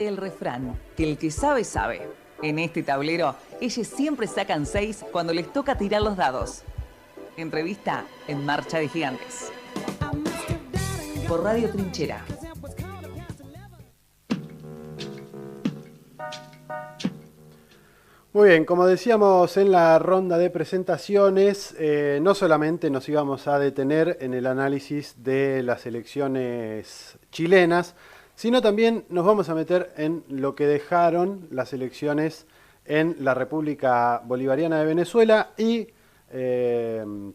El refrán, que el que sabe, sabe. En este tablero, ellos siempre sacan 6 cuando les toca tirar los dados. Entrevista en Marcha de Gigantes. Por Radio Trinchera. Muy bien, como decíamos en la ronda de presentaciones, no solamente nos íbamos a detener en el análisis de las elecciones chilenas, sino también nos vamos a meter en lo que dejaron las elecciones en la República Bolivariana de Venezuela y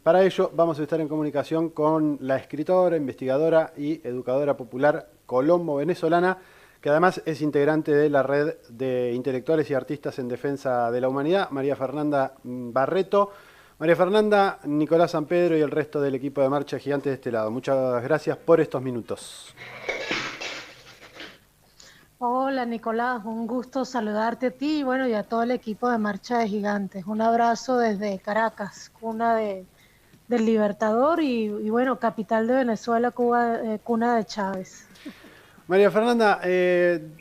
para ello vamos a estar en comunicación con la escritora, investigadora y educadora popular colombo-venezolana, que además es integrante de la red de intelectuales y artistas en defensa de la humanidad, María Fernanda Barreto. María Fernanda, Nicolás San Pedro y el resto del equipo de Marcha Gigante de este lado. Muchas gracias por estos minutos. Hola Nicolás, un gusto saludarte a ti y a todo el equipo de Marcha de Gigantes. Un abrazo desde Caracas, cuna del Libertador y capital de Venezuela, Cuba, cuna de Chávez. María Fernanda,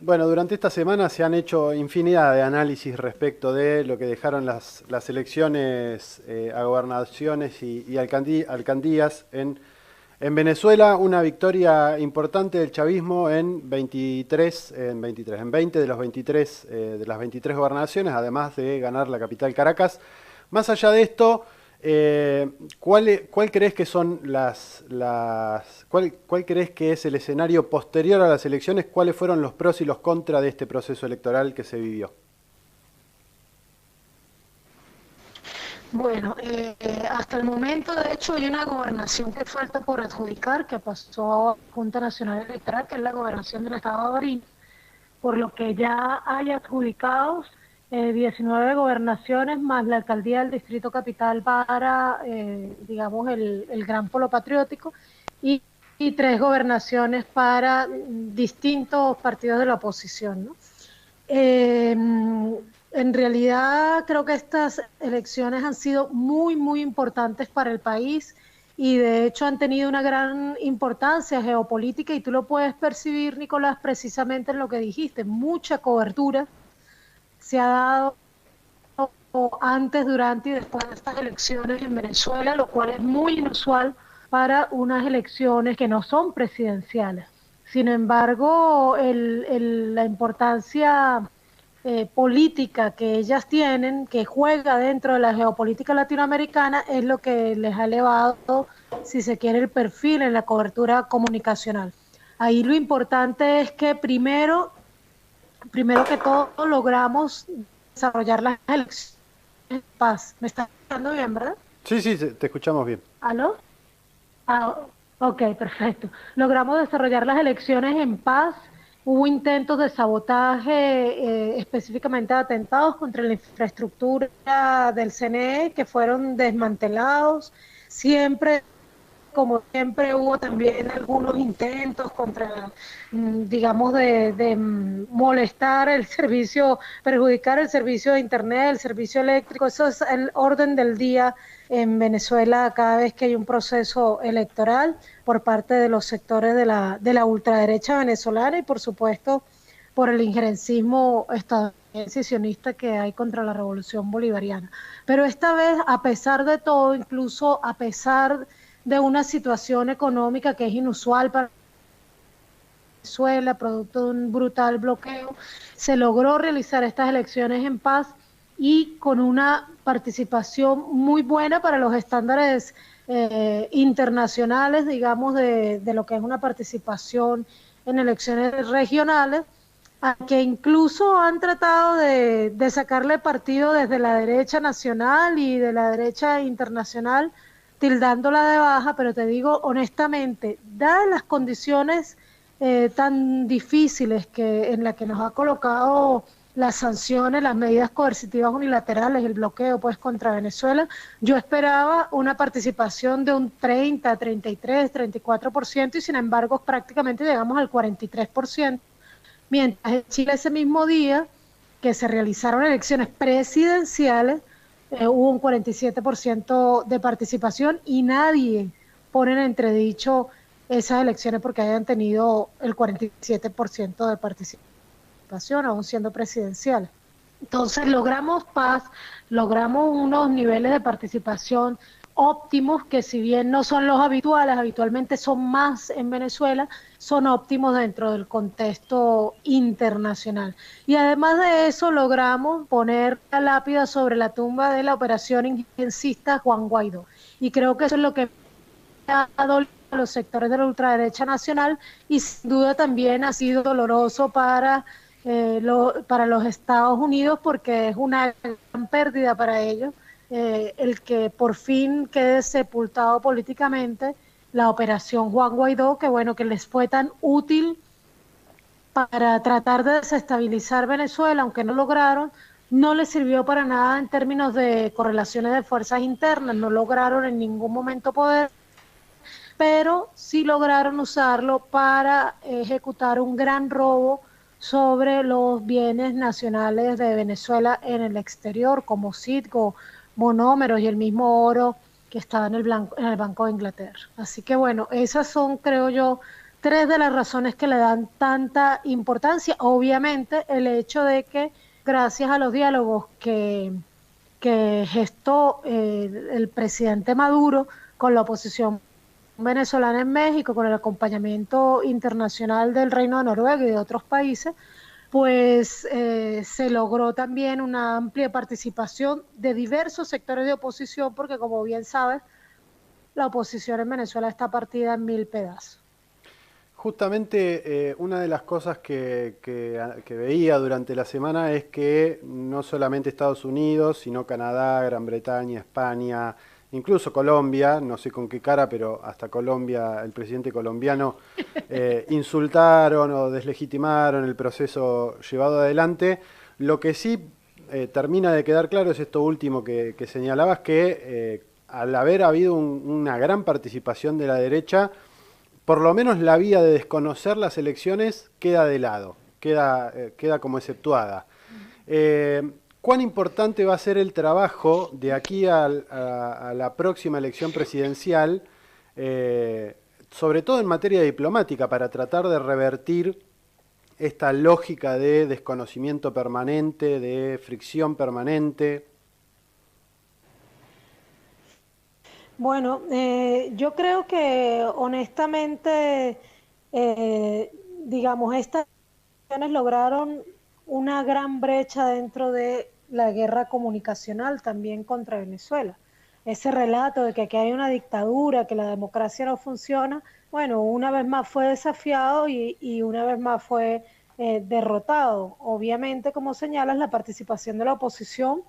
durante esta semana se han hecho infinidad de análisis respecto de lo que dejaron las elecciones a gobernaciones y alcaldías en Venezuela. Una victoria importante del chavismo en 20 de los 23 de las 23 gobernaciones, además de ganar la capital Caracas. Más allá de esto, ¿cuál crees que son cuál crees que es el escenario posterior a las elecciones? ¿Cuáles fueron los pros y los contras de este proceso electoral que se vivió? Bueno, hasta el momento, de hecho, hay una gobernación que falta por adjudicar, que pasó a Junta Nacional Electoral, que es la gobernación del Estado de Barinas, por lo que ya hay adjudicados 19 gobernaciones más la alcaldía del Distrito Capital para, el Gran Polo Patriótico y 3 gobernaciones para distintos partidos de la oposición, ¿no? En realidad creo que estas elecciones han sido muy, muy importantes para el país y de hecho han tenido una gran importancia geopolítica y tú lo puedes percibir, Nicolás, precisamente en lo que dijiste, mucha cobertura se ha dado antes, durante y después de estas elecciones en Venezuela, lo cual es muy inusual para unas elecciones que no son presidenciales. Sin embargo, la importancia política que ellas tienen, que juega dentro de la geopolítica latinoamericana, es lo que les ha elevado, si se quiere, el perfil en la cobertura comunicacional. Ahí lo importante es que primero que todo logramos desarrollar las elecciones en paz. ¿Me está escuchando bien, verdad? Sí, te escuchamos bien. ¿Aló? Ok, perfecto. Logramos desarrollar las elecciones en paz. Hubo intentos de sabotaje, específicamente atentados contra la infraestructura del CNE, que fueron desmantelados. Como siempre hubo también algunos intentos contra, de molestar el servicio, perjudicar el servicio de internet, el servicio eléctrico. Eso es el orden del día en Venezuela cada vez que hay un proceso electoral por parte de los sectores de la ultraderecha venezolana y por supuesto por el injerencismo estadounidense y sionista que hay contra la revolución bolivariana. Pero esta vez, a pesar de todo, incluso a pesar de una situación económica que es inusual para Venezuela, producto de un brutal bloqueo, se logró realizar estas elecciones en paz y con una participación muy buena para los estándares internacionales, digamos, de lo que es una participación en elecciones regionales, a que incluso han tratado de sacarle partido desde la derecha nacional y de la derecha internacional, tildándola de baja, pero te digo honestamente, dadas las condiciones tan difíciles en las que nos ha colocado las sanciones, las medidas coercitivas unilaterales, el bloqueo pues contra Venezuela, yo esperaba una participación de un 30, 33, 34% y sin embargo prácticamente llegamos al 43%, mientras en Chile ese mismo día que se realizaron elecciones presidenciales, hubo un 47% de participación y nadie pone en entredicho esas elecciones porque hayan tenido el 47% de participación. participación, aún siendo presidencial. Entonces logramos paz, logramos unos niveles de participación óptimos que si bien no son los habituales, habitualmente son más en Venezuela, son óptimos dentro del contexto internacional. Y además de eso logramos poner la lápida sobre la tumba de la operación injerencista Juan Guaidó. Y creo que eso es lo que ha dolido a los sectores de la ultraderecha nacional y sin duda también ha sido doloroso para los Estados Unidos porque es una gran pérdida para ellos el que por fin quede sepultado políticamente la operación Juan Guaidó, que bueno, que les fue tan útil para tratar de desestabilizar Venezuela, aunque no lograron, no les sirvió para nada en términos de correlaciones de fuerzas internas, no lograron en ningún momento poder, pero sí lograron usarlo para ejecutar un gran robo sobre los bienes nacionales de Venezuela en el exterior, como Citgo, monómeros y el mismo oro que estaba en el Banco de Inglaterra. Así que bueno, esas son, creo yo, tres de las razones que le dan tanta importancia. Obviamente el hecho de que gracias a los diálogos que gestó el presidente Maduro con la oposición venezolana en México, con el acompañamiento internacional del Reino de Noruega y de otros países, pues se logró también una amplia participación de diversos sectores de oposición, porque como bien sabes, la oposición en Venezuela está partida en 1000 pedazos. Justamente una de las cosas que veía durante la semana es que no solamente Estados Unidos, sino Canadá, Gran Bretaña, España, incluso Colombia, no sé con qué cara, pero hasta Colombia, el presidente colombiano, insultaron o deslegitimaron el proceso llevado adelante. Lo que sí termina de quedar claro es esto último que señalabas, que al haber habido una gran participación de la derecha, por lo menos la vía de desconocer las elecciones queda de lado, queda como exceptuada. ¿Cuán importante va a ser el trabajo de aquí a la próxima elección presidencial, sobre todo en materia diplomática, para tratar de revertir esta lógica de desconocimiento permanente, de fricción permanente? Bueno, yo creo que honestamente, digamos, estas elecciones lograron una gran brecha dentro de la guerra comunicacional también contra Venezuela. Ese relato de que aquí hay una dictadura, que la democracia no funciona, bueno, una vez más fue desafiado y una vez más fue derrotado. Obviamente, como señalas, la participación de la oposición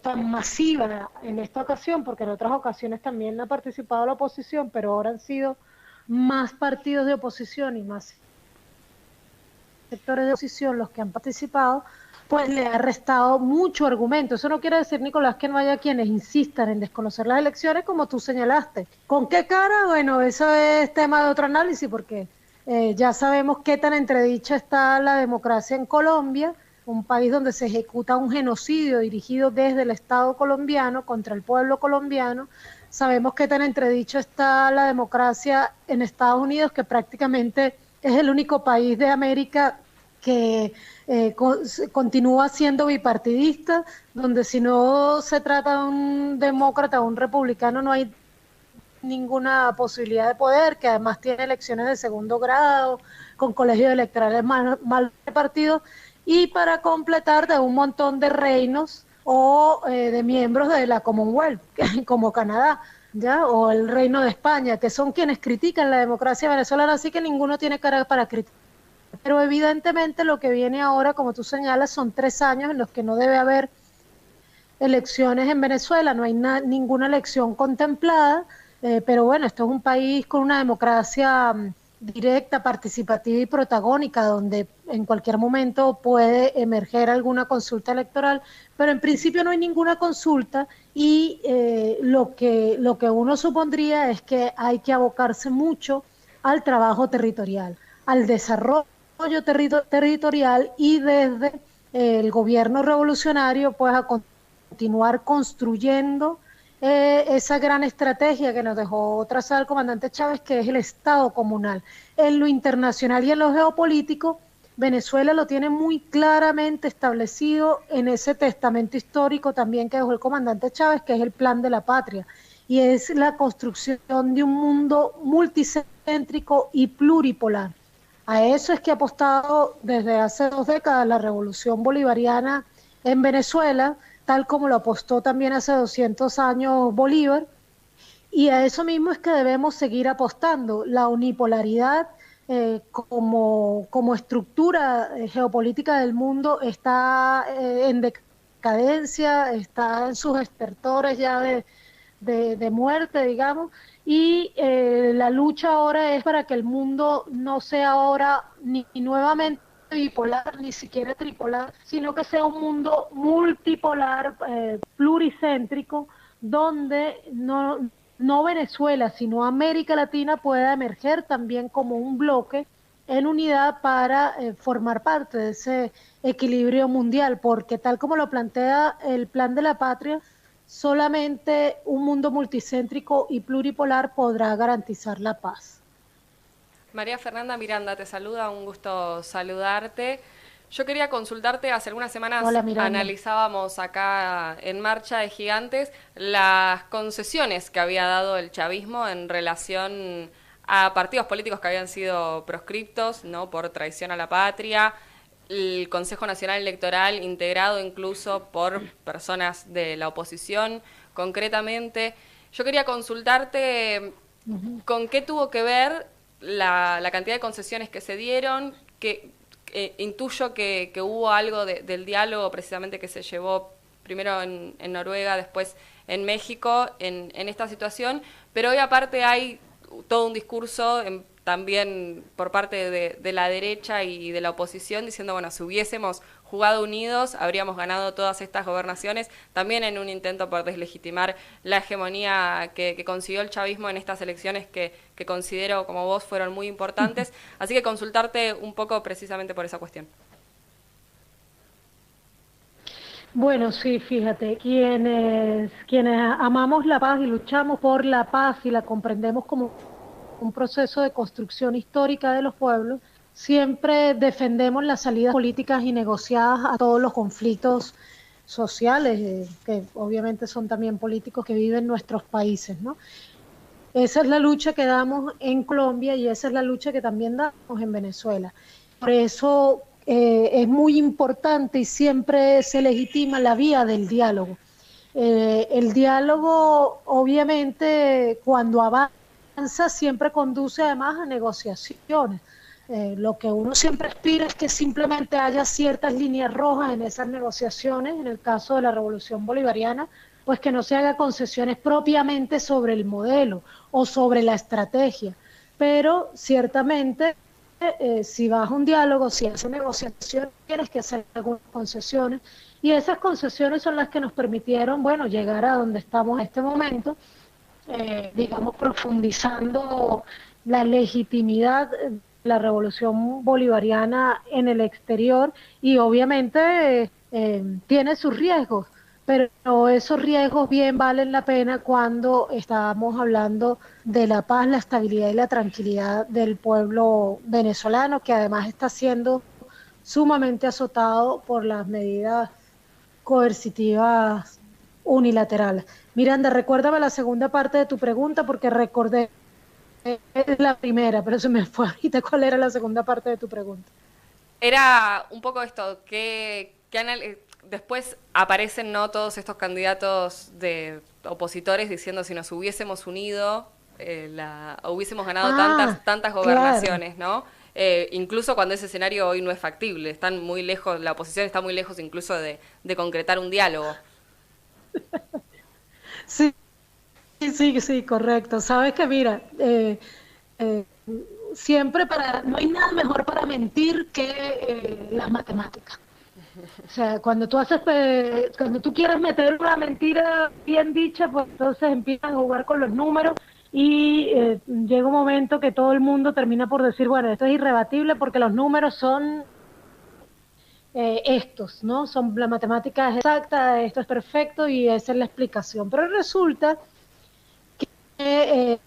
tan masiva en esta ocasión, porque en otras ocasiones también ha participado la oposición, pero ahora han sido más partidos de oposición y más sectores de oposición los que han participado, pues le ha restado mucho argumento. Eso no quiere decir, Nicolás, que no haya quienes insistan en desconocer las elecciones, como tú señalaste. ¿Con qué cara? Bueno, eso es tema de otro análisis, porque ya sabemos qué tan entredicha está la democracia en Colombia, un país donde se ejecuta un genocidio dirigido desde el Estado colombiano contra el pueblo colombiano. Sabemos qué tan entredicho está la democracia en Estados Unidos, que prácticamente es el único país de América que continúa siendo bipartidista, donde si no se trata de un demócrata o un republicano no hay ninguna posibilidad de poder, que además tiene elecciones de segundo grado, con colegios electorales mal repartidos, y para completar de un montón de reinos o de miembros de la Commonwealth, como Canadá, ¿ya? O el Reino de España, que son quienes critican la democracia venezolana, así que ninguno tiene cara para criticar. Pero evidentemente lo que viene ahora, como tú señalas, son 3 años en los que no debe haber elecciones en Venezuela, no hay ninguna elección contemplada, pero bueno, esto es un país con una democracia directa, participativa y protagónica, donde en cualquier momento puede emerger alguna consulta electoral, pero en principio no hay ninguna consulta y lo que uno supondría es que hay que abocarse mucho al trabajo territorial, al desarrollo territorial y desde el gobierno revolucionario pues a continuar construyendo esa gran estrategia que nos dejó trazar el comandante Chávez, que es el Estado comunal. En lo internacional y en lo geopolítico, Venezuela lo tiene muy claramente establecido en ese testamento histórico también que dejó el comandante Chávez, que es el Plan de la Patria, y es la construcción de un mundo multicéntrico y pluripolar. A eso es que ha apostado desde hace 2 décadas la revolución bolivariana en Venezuela, tal como lo apostó también hace 200 años Bolívar, y a eso mismo es que debemos seguir apostando. La unipolaridad como estructura geopolítica del mundo está en decadencia, está en sus estertores ya de muerte, digamos, y la lucha ahora es para que el mundo no sea ahora ni nuevamente bipolar, ni siquiera tripolar, sino que sea un mundo multipolar, pluricéntrico, donde no Venezuela, sino América Latina pueda emerger también como un bloque en unidad para formar parte de ese equilibrio mundial, porque tal como lo plantea el Plan de la Patria, solamente un mundo multicéntrico y pluripolar podrá garantizar la paz. María Fernanda Miranda te saluda, un gusto saludarte. Yo quería consultarte, hace algunas semanas analizábamos acá en Marcha de Gigantes las concesiones que había dado el chavismo en relación a partidos políticos que habían sido proscriptos, ¿no?, por traición a la patria, el Consejo Nacional Electoral integrado incluso por personas de la oposición, concretamente. Yo quería consultarte con qué tuvo que ver la cantidad de concesiones que se dieron, que intuyo que hubo algo del diálogo precisamente que se llevó primero en Noruega, después en México, en esta situación, pero hoy aparte hay todo un discurso también por parte de la derecha y de la oposición diciendo, bueno, si hubiésemos jugado unidos habríamos ganado todas estas gobernaciones, también en un intento por deslegitimar la hegemonía que consiguió el chavismo en estas elecciones que considero, como vos, fueron muy importantes. Así que consultarte un poco precisamente por esa cuestión. Bueno, sí, fíjate, quienes amamos la paz y luchamos por la paz y la comprendemos como un proceso de construcción histórica de los pueblos, siempre defendemos las salidas políticas y negociadas a todos los conflictos sociales, que obviamente son también políticos que viven nuestros países, ¿no? Esa es la lucha que damos en Colombia y esa es la lucha que también damos en Venezuela. Por eso es muy importante y siempre se legitima la vía del diálogo. El diálogo, obviamente, cuando avanza, siempre conduce además a negociaciones. Lo que uno siempre aspira es que simplemente haya ciertas líneas rojas en esas negociaciones. En el caso de la Revolución Bolivariana, pues que no se haga concesiones propiamente sobre el modelo o sobre la estrategia, pero ciertamente si vas a un diálogo, si haces negociación, tienes que hacer algunas concesiones, y esas concesiones son las que nos permitieron, bueno, llegar a donde estamos en este momento, digamos, profundizando la legitimidad de la revolución bolivariana en el exterior, y obviamente tiene sus riesgos, pero esos riesgos bien valen la pena cuando estamos hablando de la paz, la estabilidad y la tranquilidad del pueblo venezolano, que además está siendo sumamente azotado por las medidas coercitivas unilaterales. Miranda, recuérdame la segunda parte de tu pregunta porque recordé la primera, pero se me fue ahorita. ¿Cuál era la segunda parte de tu pregunta? Era un poco esto, después aparecen, ¿no?, todos estos candidatos de opositores diciendo si nos hubiésemos unido, hubiésemos ganado tantas gobernaciones, claro, ¿no? Incluso cuando ese escenario hoy no es factible, están muy lejos, la oposición está muy lejos incluso de concretar un diálogo. Sí, correcto. Sabes que mira, siempre no hay nada mejor para mentir que las matemáticas. O sea, cuando tú quieres meter una mentira bien dicha, pues entonces empiezas a jugar con los números y llega un momento que todo el mundo termina por decir, bueno, esto es irrebatible porque los números son estos, ¿no? Son la matemática es exacta, esto es perfecto y esa es la explicación. Pero resulta que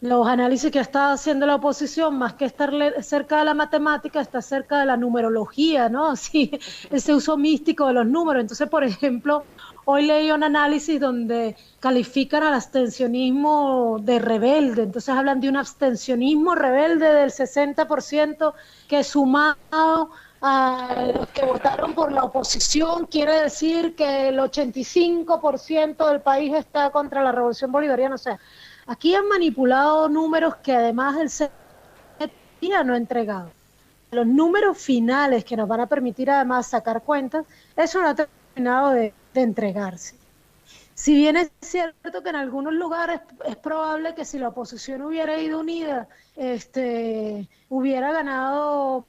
los análisis que está haciendo la oposición, más que estar cerca de la matemática, está cerca de la numerología, ¿no? Así, ese uso místico de los números. Entonces, por ejemplo, hoy leí un análisis donde califican al abstencionismo de rebelde. Entonces hablan de un abstencionismo rebelde del 60%, que sumado a los que votaron por la oposición quiere decir que el 85% del país está contra la revolución bolivariana. O sea, aquí han manipulado números que además el CNE no ha entregado. Los números finales que nos van a permitir además sacar cuentas, eso no ha terminado de entregarse. Si bien es cierto que en algunos lugares es probable que si la oposición hubiera ido unida, hubiera ganado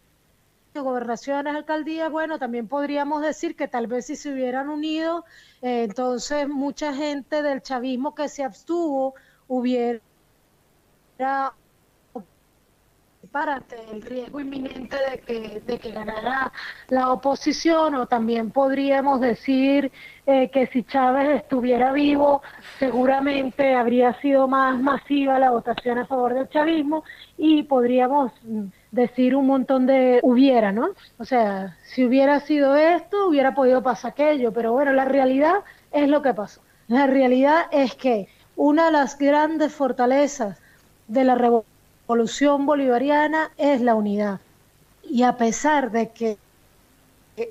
gobernaciones, alcaldías, bueno, también podríamos decir que tal vez si se hubieran unido, entonces mucha gente del chavismo que se abstuvo hubiera ante el riesgo inminente de que ganara la oposición, o también podríamos decir que si Chávez estuviera vivo, seguramente habría sido más masiva la votación a favor del chavismo, y podríamos decir un montón de hubiera, ¿no? O sea, si hubiera sido esto, hubiera podido pasar aquello, pero bueno, la realidad es lo que pasó. La realidad es que una de las grandes fortalezas de la revolución bolivariana es la unidad. Y a pesar de que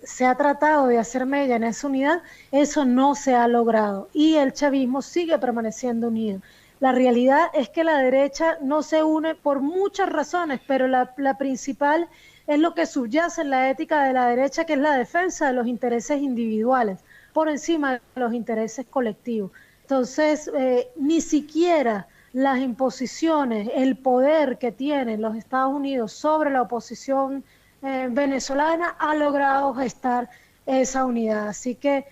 se ha tratado de hacer mella en esa unidad, eso no se ha logrado. Y el chavismo sigue permaneciendo unido. La realidad es que la derecha no se une por muchas razones, pero la principal es lo que subyace en la ética de la derecha, que es la defensa de los intereses individuales por encima de los intereses colectivos. Entonces, ni siquiera las imposiciones, el poder que tienen los Estados Unidos sobre la oposición venezolana ha logrado gestar esa unidad. Así que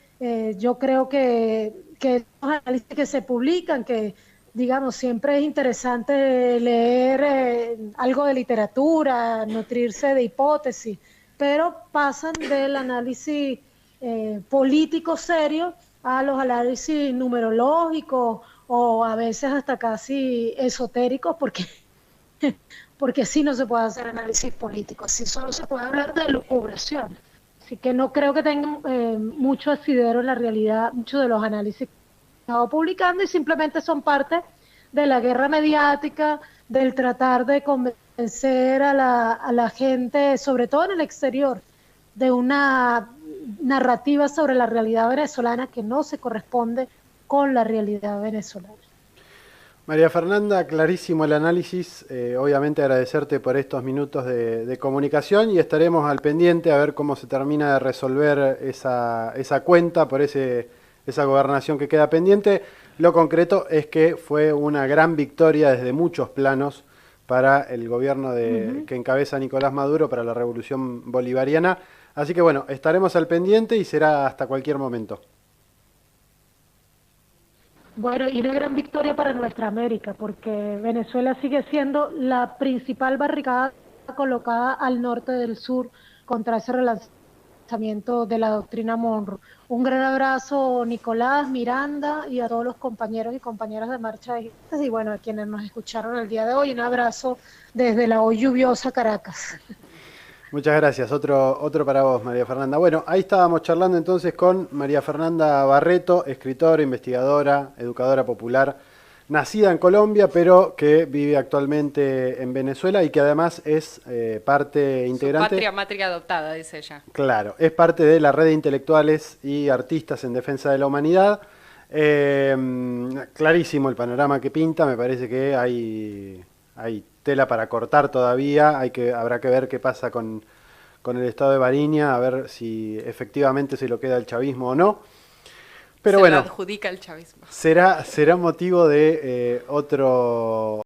yo creo que los análisis que se publican, que digamos, siempre es interesante leer algo de literatura, nutrirse de hipótesis, pero pasan del análisis político serio a los análisis numerológicos o a veces hasta casi esotéricos, porque así no se puede hacer análisis político, así solo se puede hablar de lucubración. Así que no creo que tengan mucho asidero en la realidad, muchos de los análisis estado publicando, y simplemente son parte de la guerra mediática, del tratar de convencer a la gente, sobre todo en el exterior, de una narrativa sobre la realidad venezolana que no se corresponde con la realidad venezolana. María Fernanda, clarísimo el análisis. Obviamente agradecerte por estos minutos de comunicación, y estaremos al pendiente a ver cómo se termina de resolver esa cuenta por esa gobernación que queda pendiente. Lo concreto es que fue una gran victoria desde muchos planos para el gobierno que encabeza Nicolás Maduro, para la revolución bolivariana. Así que bueno, estaremos al pendiente y será hasta cualquier momento. Bueno, y una gran victoria para nuestra América, porque Venezuela sigue siendo la principal barricada colocada al norte del sur contra ese relanzamiento de la doctrina Monroe. Un gran abrazo, Nicolás, Miranda, y a todos los compañeros y compañeras de Marcha de Gigantes, y bueno, a quienes nos escucharon el día de hoy, un abrazo desde la hoy lluviosa Caracas. Muchas gracias. Otro para vos, María Fernanda. Bueno, ahí estábamos charlando entonces con María Fernanda Barreto, escritora, investigadora, educadora popular, nacida en Colombia, pero que vive actualmente en Venezuela y que además es parte integrante... Su patria adoptada, dice ella. Claro, es parte de la red de intelectuales y artistas en defensa de la humanidad. Clarísimo el panorama que pinta, me parece que hay tela para cortar todavía, habrá que ver qué pasa con el estado de Bariña, a ver si efectivamente se lo queda el chavismo o no. Pero se bueno, lo adjudica el chavismo. Será motivo de otro